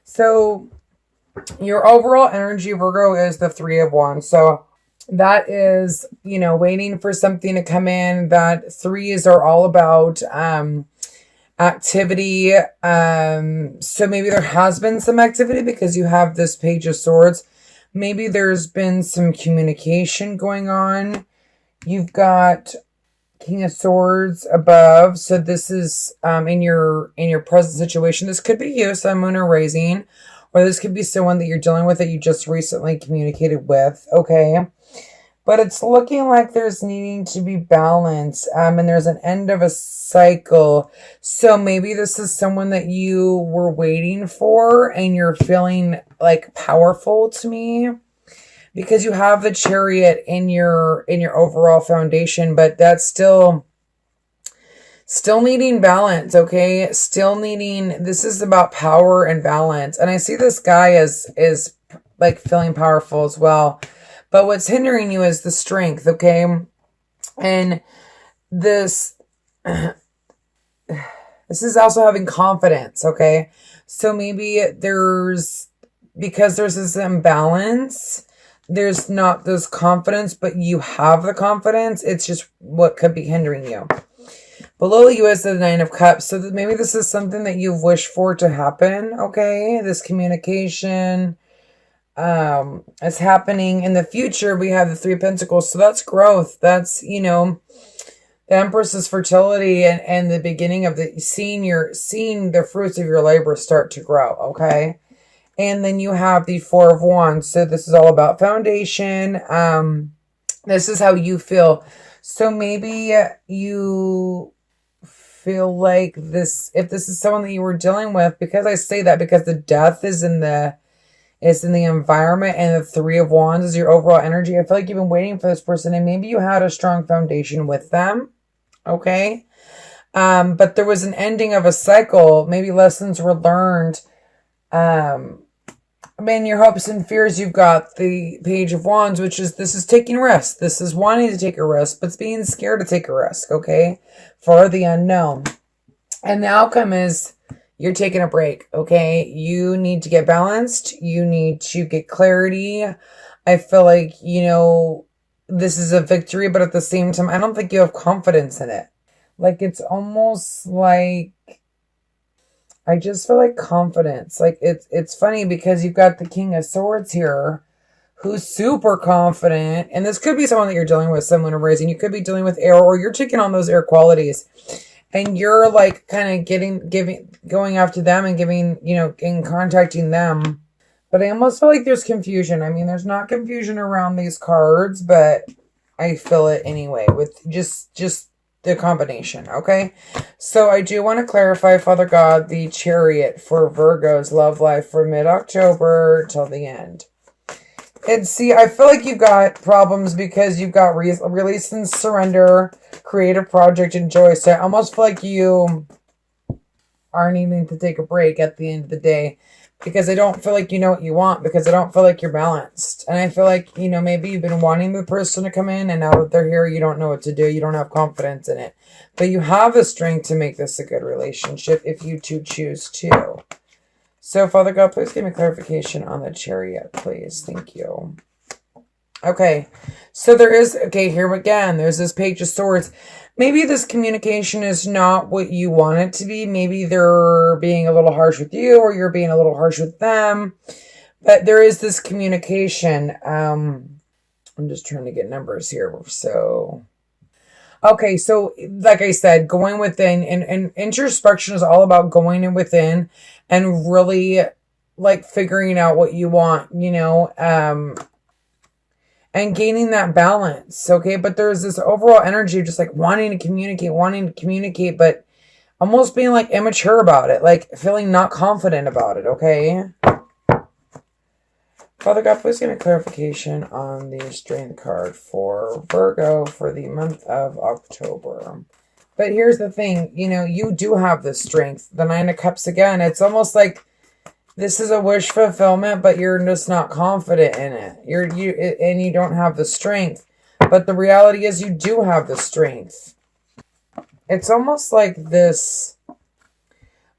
So your overall energy, Virgo, is the Three of Wands. So that is, waiting for something to come in. That threes are all about activity. So maybe there has been some activity because you have this Page of Swords. Maybe there's been some communication going on. You've got King of Swords above. So this is in your present situation. This could be you, Sun, Moon, or Rising. Or this could be someone that you're dealing with that you just recently communicated with. Okay. But it's looking like there's needing to be balance. And there's an end of a cycle. So maybe this is someone that you were waiting for and you're feeling like powerful to me. Because you have the Chariot in your overall foundation. But that's still needing balance, okay? Still needing, this is about power and balance. And I see this guy is like feeling powerful as well. But what's hindering you is the strength, okay? And this is also having confidence, okay? So maybe because there's this imbalance, there's not this confidence, but you have the confidence. It's just what could be hindering you. Below you is the Nine of Cups. So maybe this is something that you've wished for to happen, okay? This communication is happening. In the future, we have the Three of Pentacles. So that's growth. That's, the Empress's fertility and the beginning of seeing the fruits of your labor start to grow, okay? And then you have the Four of Wands. So this is all about foundation. This is how you feel. So maybe you feel like this, if this is someone that you were dealing with, because I say that because the Death is in the environment and the Three of Wands is your overall energy. I feel like you've been waiting for this person and maybe you had a strong foundation with them. Okay. But there was an ending of a cycle. Maybe lessons were learned. Your hopes and fears, you've got the Page of Wands, which is, this is taking risk. This is wanting to take a risk, but it's being scared to take a risk, okay? For the unknown. And the outcome is you're taking a break, okay? You need to get balanced. You need to get clarity. I feel like, this is a victory, but at the same time, I don't think you have confidence in it. Like, it's almost like, I just feel like confidence. Like it's funny because you've got the King of Swords here who's super confident. And this could be someone that you're dealing with, someone of Rising. You could be dealing with air, or you're taking on those air qualities. And you're like kind of going after them and and contacting them. But I almost feel like there's confusion. I mean, there's not confusion around these cards, but I feel it anyway with just the combination, okay? So I do want to clarify, Father God, the Chariot for Virgo's love life for mid-October till the end. And see, I feel like you've got problems because you've got release and surrender, creative project, and joy. So I almost feel like you are needing to take a break at the end of the day because I don't feel like you know what you want, because I don't feel like you're balanced. And I feel like, maybe you've been wanting the person to come in and now that they're here, you don't know what to do. You don't have confidence in it. But you have the strength to make this a good relationship if you choose to. So, Father God, please give me clarification on the Chariot, please. Thank you. Okay. So here again, there's this Page of Swords. Maybe this communication is not what you want it to be. Maybe they're being a little harsh with you or you're being a little harsh with them. But there is this communication. I'm just trying to get numbers here. So, okay. So like I said, going within and introspection is all about going in within and really like figuring out what you want, and gaining that balance, okay? But there's this overall energy of just like wanting to communicate, but almost being like immature about it, like feeling not confident about it, okay? Father God, please give me clarification on the Strength card for Virgo for the month of October. But here's the thing, you do have the strength. The Nine of Cups again, it's almost like this is a wish fulfillment, but you're just not confident in it. And you don't have the strength. But the reality is you do have the strength. It's almost like this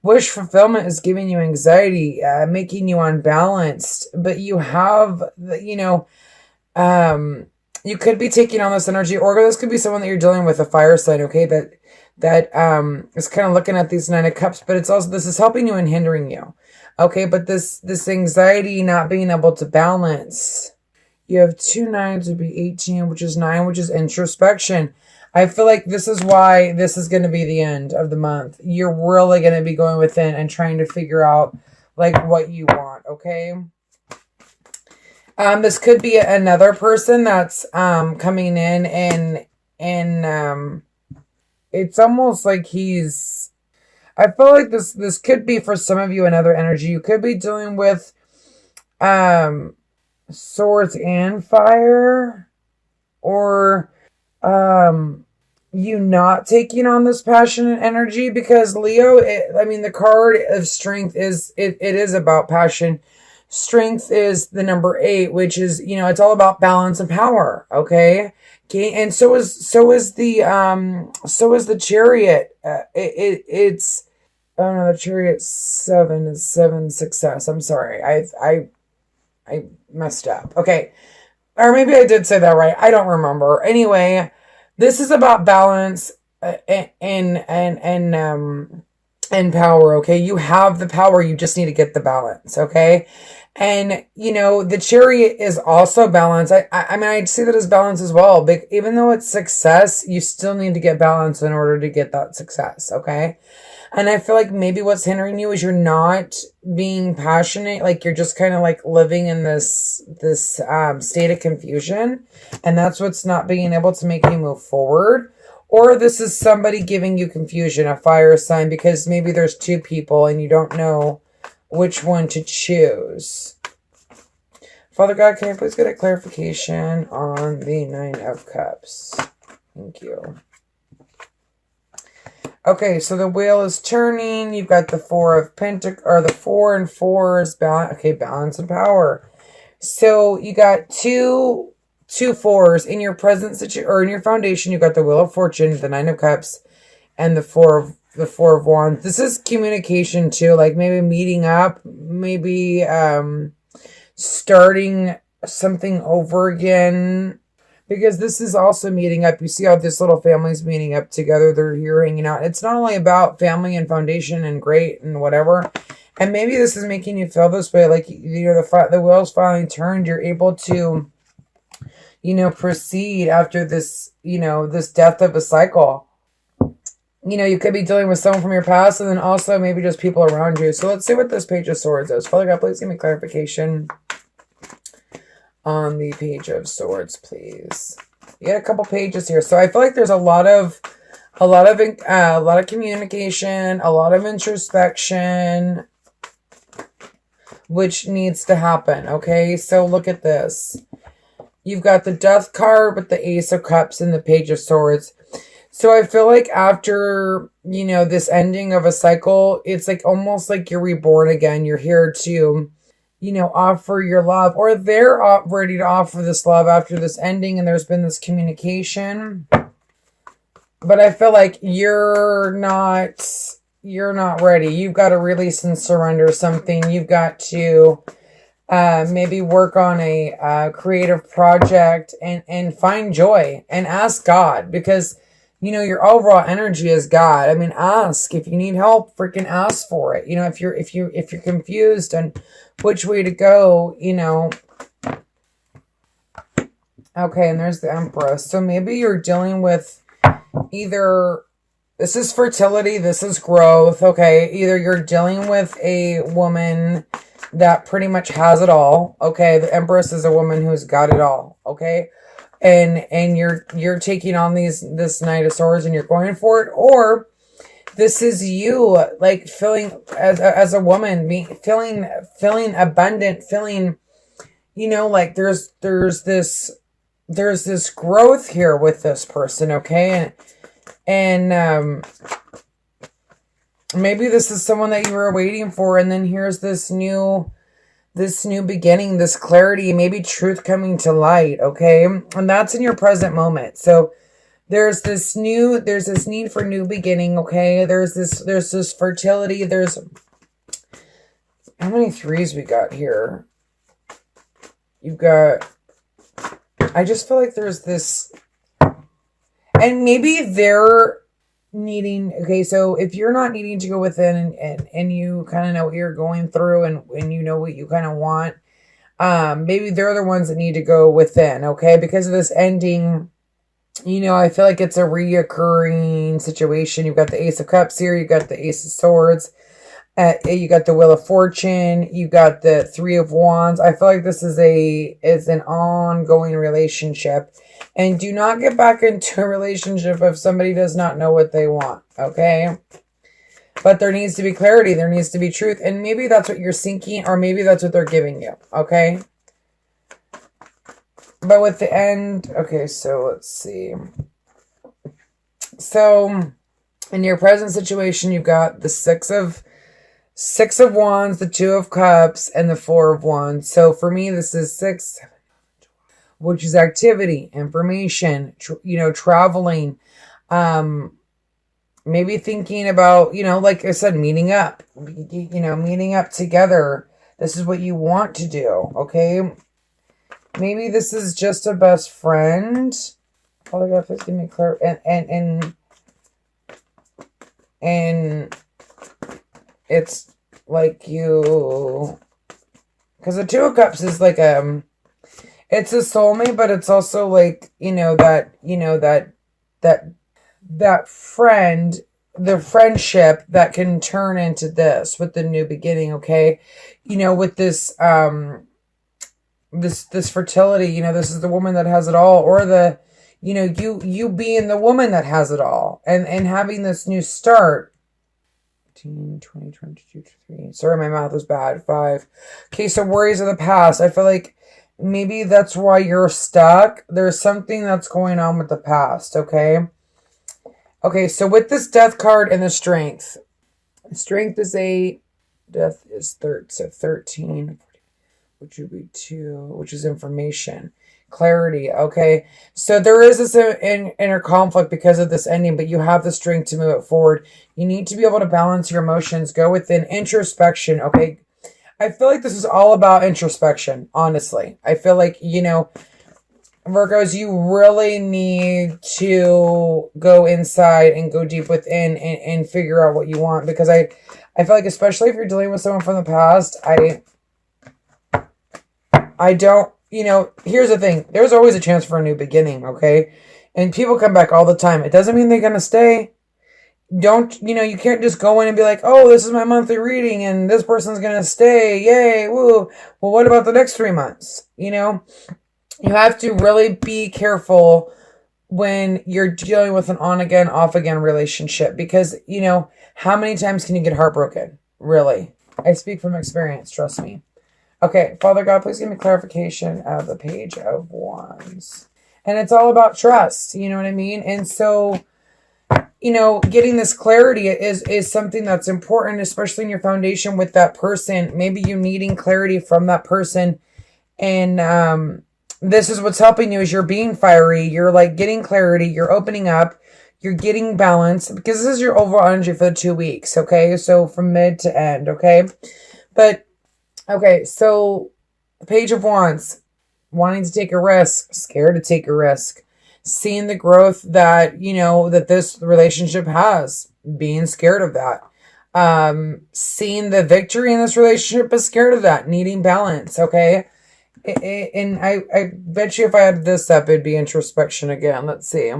Wish fulfillment is giving you anxiety, making you unbalanced, but you have, you could be taking on this energy, or this could be someone that you're dealing with, a fire sign, okay, that is kind of looking at these Nine of Cups, but it's also, this is helping you and hindering you, okay, but this anxiety, not being able to balance. You have 2 nines, would be 18, which is 9, which is introspection. I feel like this is why this is going to be the end of the month. You're really going to be going within and trying to figure out like what you want, okay? This could be another person that's coming in and it's almost like he's, I feel like this could be for some of you another energy. You could be dealing with swords and fire, or you not taking on this passionate energy, because Leo, the card of strength is, it is about passion. Strength is the number 8, which is, it's all about balance and power. Okay. And so is the Chariot. It's, oh no, the Chariot 7 is 7 success. I'm sorry. I messed up. Okay. Or maybe I did say that right. I don't remember. Anyway, this is about balance and power. Okay. You have the power. You just need to get the balance. Okay. And, the Chariot is also balance. I'd see that as balance as well. But even though it's success, you still need to get balance in order to get that success. Okay. And I feel like maybe what's hindering you is you're not being passionate. Like you're just kind of like living in this state of confusion. And that's what's not being able to make you move forward. Or this is somebody giving you confusion, a fire sign, because maybe there's 2 people and you don't know which one to choose. Father God, can I please get a clarification on the 9 of Cups? Thank you. Okay, so the wheel is turning. You've got the 4 of Pentacles, or the 4 and 4 is balance. Okay, balance and power. So you got two 4s in your present situation, or in your foundation. You've got the Wheel of Fortune, the 9 of Cups, and the 4 of Wands. This is communication too, like maybe meeting up, maybe starting something over again, because this is also meeting up. You see how this little family's meeting up together. They're here hanging out. It's not only about family and foundation and great and whatever. And maybe this is making you feel this way, like, the wheel's finally turned. You're able to, proceed after this, this death of a cycle. You could be dealing with someone from your past, and then also maybe just people around you. So let's see what this Page of Swords is. Father God, please give me clarification on the Page of Swords, please. You got a couple pages here. So I feel like there's a lot of communication, a lot of introspection, which needs to happen. Okay, so look at this. You've got the Death card with the Ace of Cups and the Page of Swords. So I feel like after, this ending of a cycle, it's like almost like you're reborn again. You're here to, offer your love, or they're ready to offer this love after this ending, and there's been this communication. But I feel like you're not ready. You've got to release and surrender something. You've got to maybe work on a creative project and find joy and ask God, because your overall energy is God. Ask if you need help. Freaking ask for it. If you're confused on which way to go. Okay, and there's the Empress. So maybe you're dealing with either, this is fertility, this is growth. Okay, either you're dealing with a woman that pretty much has it all. Okay, the Empress is a woman who's got it all. Okay. And you're taking on this Knight of Swords and you're going for it, or this is you like feeling as a woman, feeling abundant, feeling, like there's this growth here with this person. Okay. And maybe this is someone that you were waiting for, and then here's this new beginning, this clarity, maybe truth coming to light. Okay. And that's in your present moment. So There's this need for new beginning, okay? There's this fertility. There's, how many threes we got here? You've got, I just feel like there's this, and maybe they're needing, okay, so if you're not needing to go within and you kind of know what you're going through and you know what you kind of want, maybe they're the ones that need to go within, okay? Because of this ending, you know, I feel like it's a reoccurring situation. You've got the Ace of Cups here. You've got the Ace of Swords. You got the Wheel of Fortune. You got the Three of Wands. I feel like this is an ongoing relationship. And do not get back into a relationship if somebody does not know what they want, okay? But there needs to be clarity. There needs to be truth. And maybe that's what you're seeking, or maybe that's what they're giving you, okay? But with the end, okay, so let's see. So in your present situation, you've got the Six of Wands, the Two of Cups, and the Four of Wands. So for me, this is 6, 7, 12, which is activity, information, traveling, maybe thinking about, like I said, meeting up, meeting up together. This is what you want to do, okay? Maybe this is just a best friend. Oh my God, please give me clear. And it's like you, because the Two of Cups is like it's a soulmate, but it's also like that friend, the friendship that can turn into this with the new beginning. Okay, with this this fertility, this is the woman that has it all, or the, you being the woman that has it all, and having this new start. 15, 20, 22, 23. Sorry, my math is bad. 5. Okay, so worries of the past. I feel like maybe that's why you're stuck. There's something that's going on with the past, okay? Okay, so with this Death card and the Strength is 8, Death is 13, which would be 2, which is information, clarity, okay? So there is this inner conflict because of this ending, but you have the strength to move it forward. You need to be able to balance your emotions, go within introspection, okay? I feel like this is all about introspection, honestly. I feel like, Virgos, you really need to go inside and go deep within and figure out what you want, because I feel like, especially if you're dealing with someone from the past, I don't, here's the thing. There's always a chance for a new beginning, okay? And people come back all the time. It doesn't mean they're going to stay. You can't just go in and be like, oh, this is my monthly reading and this person's going to stay. Yay, woo. Well, what about the next 3 months? You have to really be careful when you're dealing with an on-again, off-again relationship, because, how many times can you get heartbroken? Really? I speak from experience, trust me. Okay, Father God, please give me clarification of the Page of Wands. And it's all about trust, you know what I mean? And so, getting this clarity is something that's important, especially in your foundation with that person. Maybe you needing clarity from that person. And this is what's helping you, is you're being fiery. You're like getting clarity. You're opening up. You're getting balance, because this is your overall energy for the 2 weeks, okay? So from mid to end, okay? But okay, so the Page of Wands, wanting to take a risk, scared to take a risk, seeing the growth that, that this relationship has, being scared of that, seeing the victory in this relationship, but scared of that, needing balance, okay? And I bet you if I had this up, it'd be introspection again. Let's see.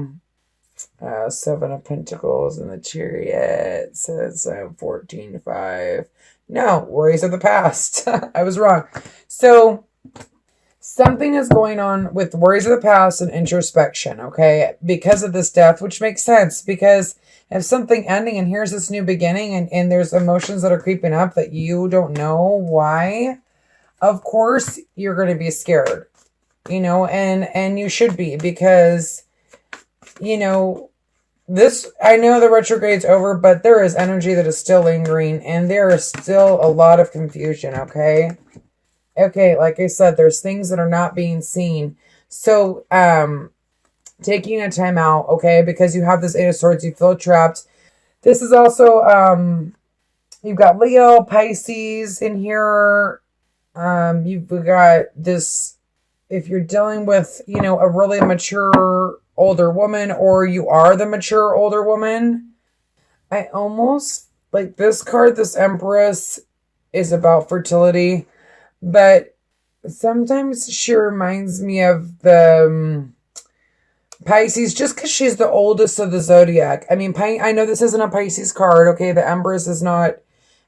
7 of Pentacles and the Chariot says 14-5. No, worries of the past. I was wrong. So something is going on with worries of the past and introspection, okay? Because of this death, which makes sense, because if something ending and here's this new beginning, and there's emotions that are creeping up that you don't know why, of course you're going to be scared, and you should be, because, this, I know the retrograde's over, but there is energy that is still lingering, and there is still a lot of confusion, okay? Okay, like I said, there's things that are not being seen. So, taking a time out, okay? Because you have this Eight of Swords, you feel trapped. This is also, you've got Leo, Pisces in here. You've got this, if you're dealing with, you know, a really mature older woman, or you are the mature older woman. I almost, like this card, this Empress, is about fertility, but sometimes she reminds me of the Pisces, just because she's the oldest of the zodiac. I mean, I know this isn't a Pisces card, okay? The Empress is not,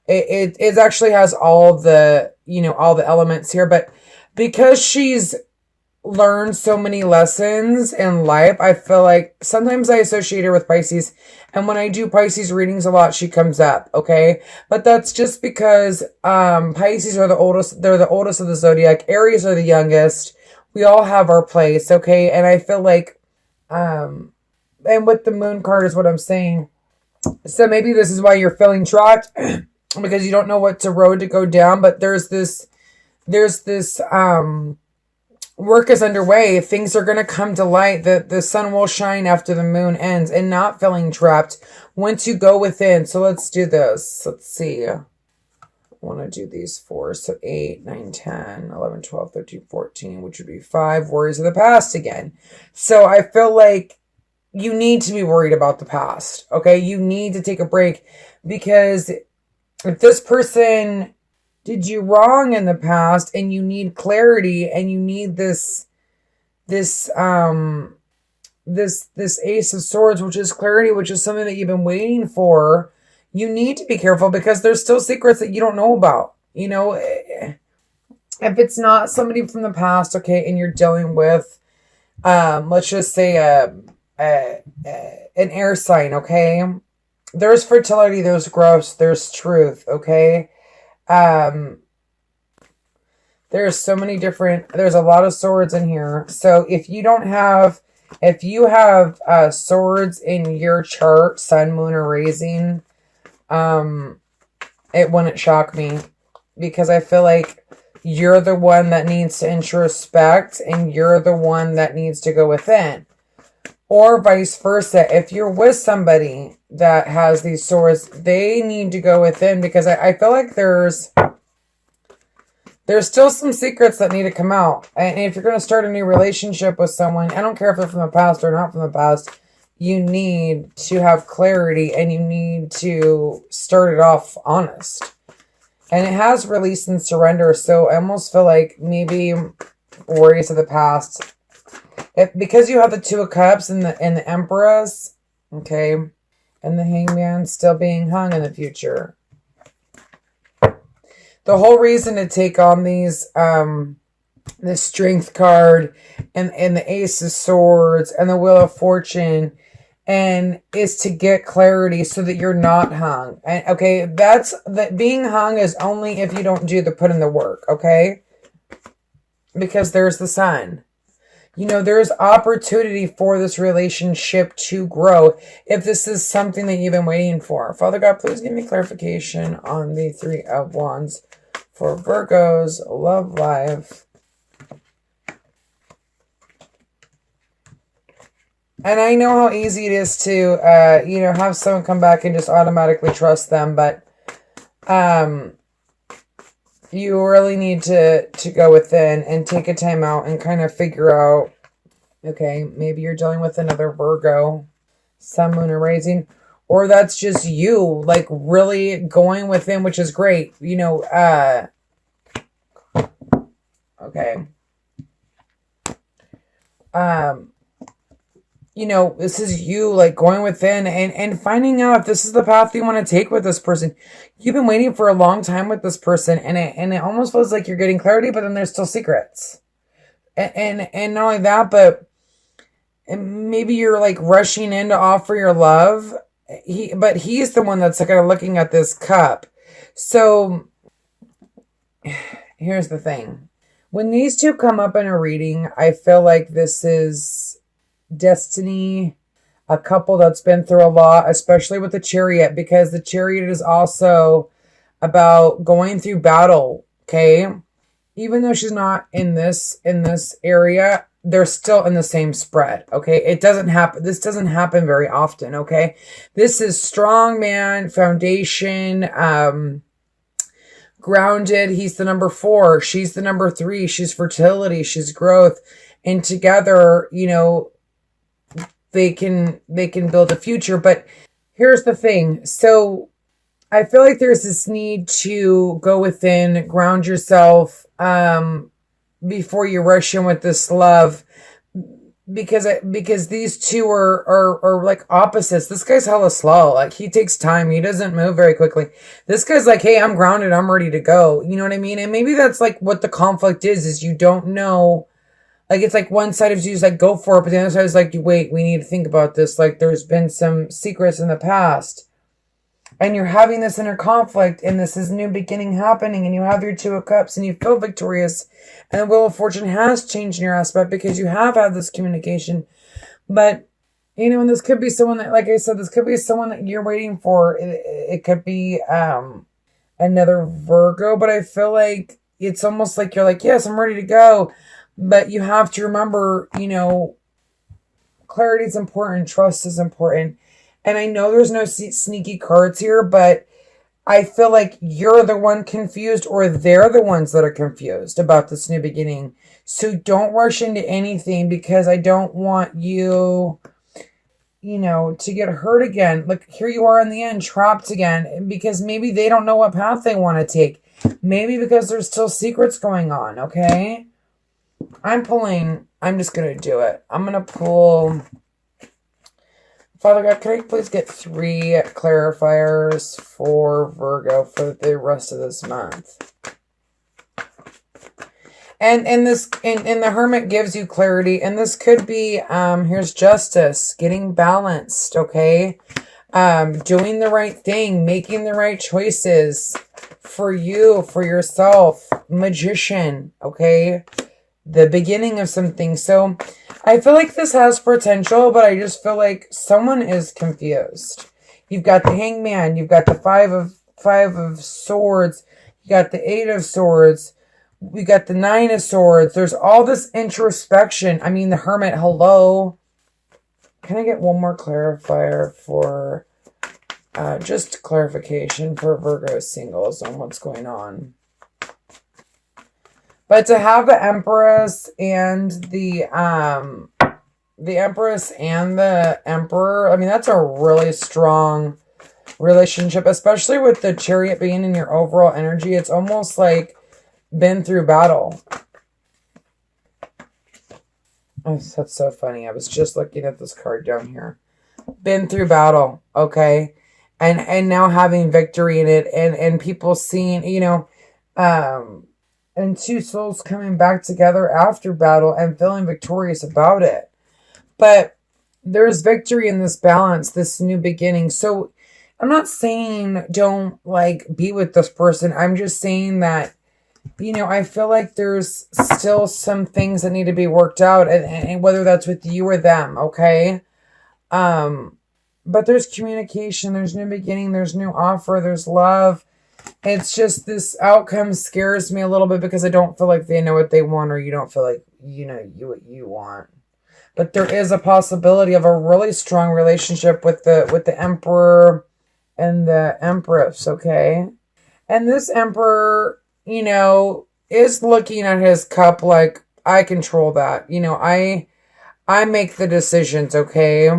it actually has all the, you know, all the elements here, but because she's learned so many lessons in life, I feel like sometimes I associate her with Pisces, and when I do Pisces readings a lot, she comes up, okay? But that's just because Pisces are the oldest, they're the oldest of the zodiac. Aries are the youngest. We all have our place, okay? And I feel like and with the moon card is what I'm saying. So maybe this is why you're feeling trapped, because you don't know what road to go down, but there's this work is underway. Things are going to come to light. The sun will shine after the moon ends, and not feeling trapped once you go within. So let's do this. Let's see. I want to do these four. So 8, 9, 10, 11, 12, 13, 14, which would be 5 worries of the past again. So I feel like you need to be worried about the past. Okay. You need to take a break, because if this person did you wrong in the past and you need clarity, and you need this Ace of Swords, which is clarity, which is something that you've been waiting for, you need to be careful, because there's still secrets that you don't know about. You know, if it's not somebody from the past, okay, and you're dealing with, let's just say an air sign, okay? There's fertility, there's growth, there's truth, okay? There's so many different, there's a lot of swords in here. So if you have swords in your chart, sun, moon, or rising, it wouldn't shock me, because I feel like you're the one that needs to introspect, and you're the one that needs to go within. Or vice versa. If you're with somebody that has these swords, they need to go within, because I feel like there's still some secrets that need to come out. And if you're going to start a new relationship with someone, I don't care if they're from the past or not from the past, you need to have clarity, and you need to start it off honest. And it has release and surrender. So I almost feel like maybe worries of the past, because you have the Two of Cups and the Empress, okay, and the Hangman still being hung in the future. The whole reason to take on these, the Strength card and the Ace of Swords and the Wheel of Fortune, and is to get clarity so that you're not hung. And okay, that being hung is only if you don't put in the work, okay? Because there's the Sun. You know, there's opportunity for this relationship to grow if this is something that you've been waiting for. Father God, please give me clarification on the Three of Wands for Virgo's love life. And I know how easy it is to, have someone come back and just automatically trust them, but you really need to go within and take a time out and kind of figure out, okay, maybe you're dealing with another Virgo, Sun, Moon, or Rising, or that's just you, like, really going within, which is great, okay. This is you, like, going within and finding out if this is the path you want to take with this person. You've been waiting for a long time with this person, and it almost feels like you're getting clarity, but then there's still secrets. And not only that, but maybe you're, like, rushing in to offer your love. But he's the one that's kind of looking at this cup. So here's the thing. When these two come up in a reading, I feel like this is destiny, a couple that's been through a lot, especially with the Chariot, because the Chariot is also about going through battle, okay? Even though she's not in this area, they're still in the same spread. Okay. It doesn't happen. This doesn't happen very often. Okay. This is strong man, foundation, grounded. He's the number 4. She's the number 3. She's fertility. She's growth. And together, you know, they can build a future. But here's the thing. So I feel like there's this need to go within, ground yourself, before you rush in with this love, because these two are like opposites. This guy's hella slow. Like, he takes time. He doesn't move very quickly. This guy's like, hey, I'm grounded. I'm ready to go. You know what I mean? And maybe that's like what the conflict is you don't know. Like, it's like one side of you is like, go for it. But the other side is like, wait, we need to think about this. Like, there's been some secrets in the past. And you're having this inner conflict, and this is new beginning happening, and you have your 2 of Cups, and you feel victorious, and the Wheel of Fortune has changed in your aspect because you have had this communication. But, you know, and this could be someone that, like I said, this could be someone that you're waiting for. It could be another Virgo, but I feel like it's almost like you're like, yes, I'm ready to go. But you have to remember, you know, clarity is important, trust is important. And I know there's no sneaky cards here, but I feel like you're the one confused, or they're the ones that are confused about this new beginning. So don't rush into anything, because I don't want you, you know, to get hurt again. Like, here you are in the end, trapped again, because maybe they don't know what path they want to take. Maybe because there's still secrets going on, okay? I'm just going to do it. I'm going to pull... Father God, can I please get 3 clarifiers for Virgo for the rest of this month? And the Hermit gives you clarity, and this could be, here's justice, getting balanced, okay? Doing the right thing, making the right choices for you, for yourself, Magician, okay? The beginning of something. So I feel like this has potential, but I just feel like someone is confused. You've got the Hangman. You've got the 5 of Swords. You got the 8 of Swords. We got the 9 of Swords. There's all this introspection. I mean, the Hermit, hello. Can I get one more clarifier for, just clarification for Virgo singles on what's going on? But to have the Empress and the Empress and the Emperor, I mean, that's a really strong relationship, especially with the Chariot being in your overall energy. It's almost like been through battle. Oh, that's so funny. I was just looking at this card down here. Been through battle, okay? And now having victory in it, and people seeing, you know, and 2 souls coming back together after battle and feeling victorious about it. But there's victory in this balance, this new beginning. So I'm not saying don't, like, be with this person. I'm just saying that, you know, I feel like there's still some things that need to be worked out, and whether that's with you or them, okay? But there's communication, there's new beginning, there's new offer, there's love. It's just this outcome scares me a little bit, because I don't feel like they know what they want, or you don't feel like you know what you want. But there is a possibility of a really strong relationship with the Emperor and the Empress, okay? And this Emperor, you know, is looking at his cup like, I control that. You know, I make the decisions, okay?